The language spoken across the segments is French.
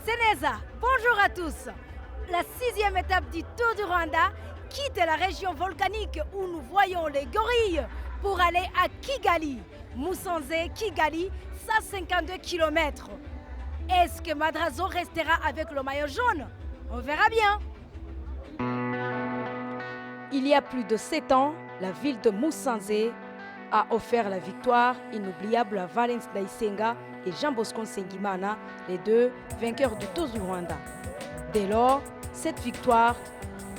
Seneza, bonjour à tous. La 6e étape du Tour du Rwanda quitte la région volcanique où nous voyons les gorilles pour aller à Kigali. Musanze, Kigali, 152 km. Est-ce que Madrazo restera avec le maillot jaune? On verra bien. Il y a plus de 7 ans, la ville de Musanze a offert la victoire inoubliable à Valens Ndayisenga et Jean Bosco Nsengimana, les deux vainqueurs du Tour du Rwanda. Dès lors, cette victoire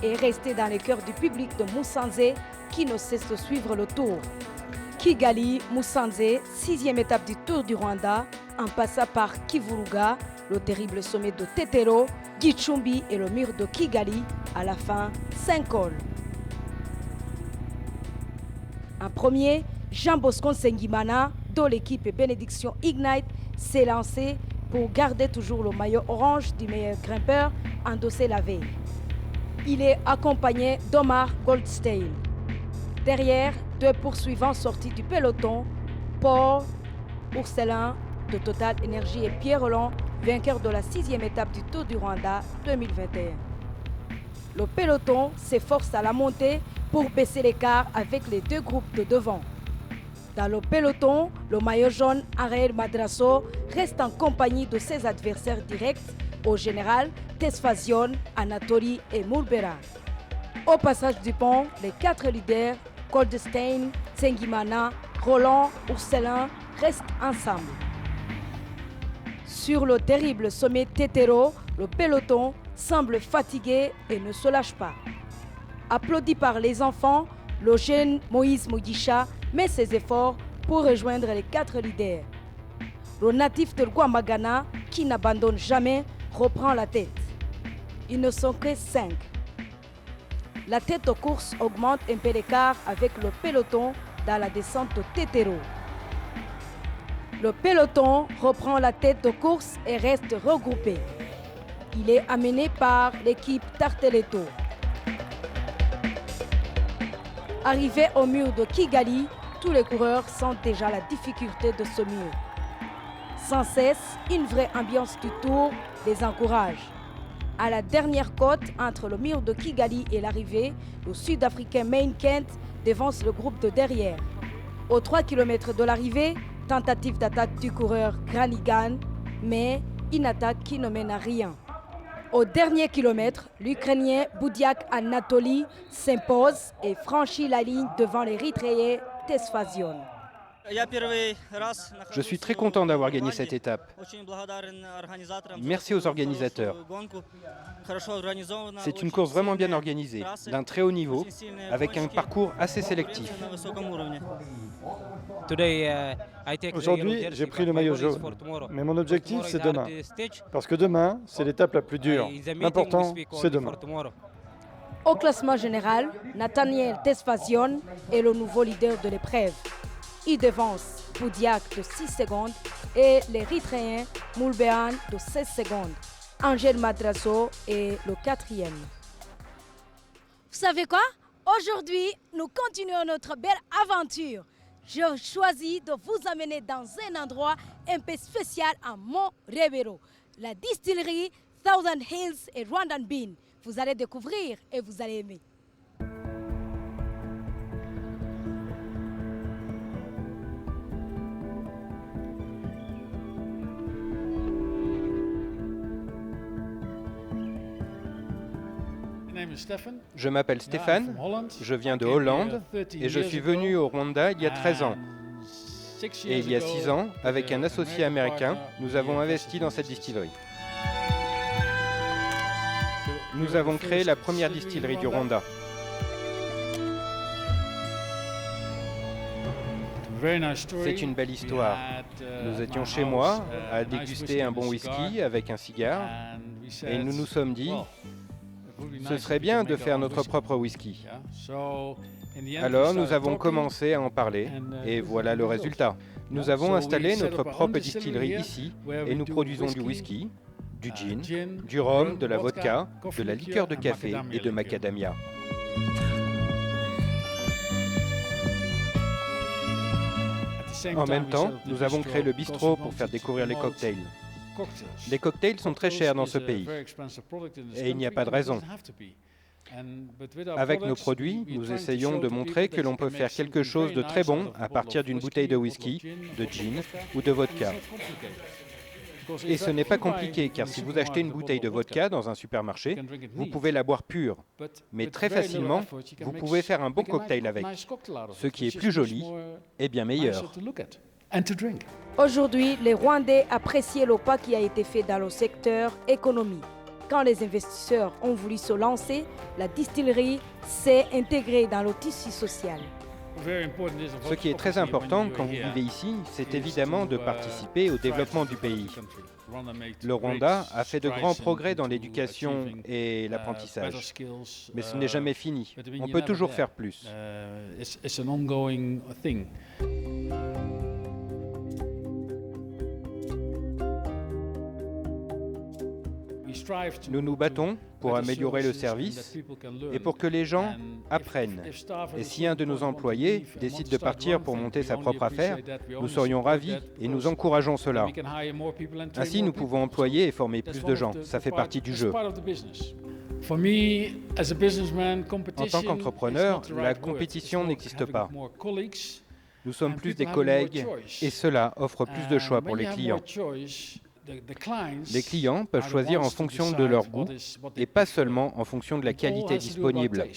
est restée dans le cœur du public de Musanze qui ne cesse de suivre le Tour. Kigali, Musanze, 6e étape du Tour du Rwanda, en passant par Kivuruga, le terrible sommet de Tetero, Gicumbi et le mur de Kigali, à la fin, 5 cols. En premier, Jean Bosco Nsengimana, dont l'équipe Bénédiction Ignite, s'est lancé pour garder toujours le maillot orange du meilleur grimpeur endossé la veille. Il est accompagné d'Omar Goldstein. Derrière, 2 poursuivants sortis du peloton, Paul Ourselin de Total Energy et Pierre Roland, vainqueur de la 6e étape du Tour du Rwanda 2021. Le peloton s'efforce à la montée pour baisser l'écart avec les 2 groupes de devant. Dans le peloton, le maillot jaune Ariel Madrasso reste en compagnie de ses adversaires directs, au général Tesfazion, Anatoly et Mulbera. Au passage du pont, les 4 leaders, Goldstein, Nsengimana, Roland, Ourselin, restent ensemble. Sur le terrible sommet Tetero, le peloton semble fatigué et ne se lâche pas. Applaudi par les enfants, le jeune Moïse Mugisha met ses efforts pour rejoindre les 4 leaders. Le natif de Rwamagana, qui n'abandonne jamais, reprend la tête. Ils ne sont que 5. La tête aux courses augmente un peu l'écart avec le peloton dans la descente de Tetero. Le peloton reprend la tête de course et reste regroupé. Il est amené par l'équipe Tarteletto. Arrivés au mur de Kigali, tous les coureurs sentent déjà la difficulté de ce mur. Sans cesse, une vraie ambiance du Tour les encourage. À la dernière côte, entre le mur de Kigali et l'arrivée, le Sud-Africain Main Kent devance le groupe de derrière. Aux 3 km de l'arrivée, tentative d'attaque du coureur Granigan, mais une attaque qui ne mène à rien. Au dernier kilomètre, l'Ukrainien Boudiak Anatoly s'impose et franchit la ligne devant l'Érythréen Tesfazion. Je suis très content d'avoir gagné cette étape. Merci aux organisateurs. C'est une course vraiment bien organisée, d'un très haut niveau, avec un parcours assez sélectif. Aujourd'hui, j'ai pris le maillot jaune, mais mon objectif, c'est demain. Parce que demain, c'est l'étape la plus dure. L'important, c'est demain. Au classement général, Nathaniel Tesfazion est le nouveau leader de l'épreuve. Il devance Boudiak de 6 secondes et l'Érythréen Mulbehan de 16 secondes. Angel Madrasso est le 4e. Vous savez quoi? Aujourd'hui, nous continuons notre belle aventure. J'ai choisi de vous amener dans un endroit un peu spécial à Mont-Rebero, la distillerie Thousand Hills et Rwandan Bean. Vous allez découvrir et vous allez aimer. Je m'appelle Stéphane, je viens de Hollande et je suis venu au Rwanda il y a 13 ans. Et il y a 6 ans, avec un associé américain, nous avons investi dans cette distillerie. Nous avons créé la première distillerie du Rwanda. C'est une belle histoire. Nous étions chez moi à déguster un bon whisky avec un cigare et nous nous sommes dit ce serait bien de faire notre propre whisky. Alors nous avons commencé à en parler et voilà le résultat. Nous avons installé notre propre distillerie ici et nous produisons du whisky, du gin, du rhum, de la vodka, de la liqueur de café et de macadamia. En même temps, nous avons créé le bistrot pour faire découvrir les cocktails. Les cocktails sont très chers dans ce pays et il n'y a pas de raison. Avec nos produits, nous essayons de montrer que l'on peut faire quelque chose de très bon à partir d'une bouteille de whisky, de gin ou de vodka. Et ce n'est pas compliqué, car si vous achetez une bouteille de vodka dans un supermarché, vous pouvez la boire pure. Mais très facilement, vous pouvez faire un bon cocktail avec, ce qui est plus joli et bien meilleur. Aujourd'hui, les Rwandais apprécient le pas qui a été fait dans le secteur économie. Quand les investisseurs ont voulu se lancer, la distillerie s'est intégrée dans le tissu social. Ce qui est très important quand vous vivez ici, c'est évidemment de participer au développement du pays. Le Rwanda a fait de grands progrès dans l'éducation et l'apprentissage, mais ce n'est jamais fini. On peut toujours faire plus. Nous nous battons pour améliorer le service et pour que les gens apprennent. Et si un de nos employés décide de partir pour monter sa propre affaire, nous serions ravis et nous encourageons cela. Ainsi, nous pouvons employer et former plus de gens. Ça fait partie du jeu. En tant qu'entrepreneur, la compétition n'existe pas. Nous sommes plus des collègues et cela offre plus de choix pour les clients. Les clients peuvent choisir en fonction de leur goût et pas seulement en fonction de la qualité disponible.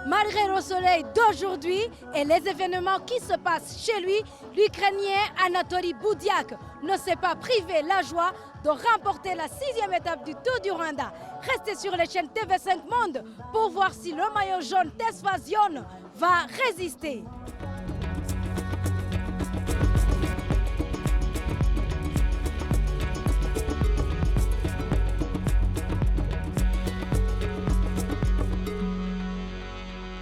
Malgré le soleil d'aujourd'hui et les événements qui se passent chez lui, l'Ukrainien Anatoly Boudiak ne s'est pas privé la joie de remporter la 6e étape du Tour du Rwanda. Restez sur les chaînes TV5 Monde pour voir si le maillot jaune Tesfazion va résister.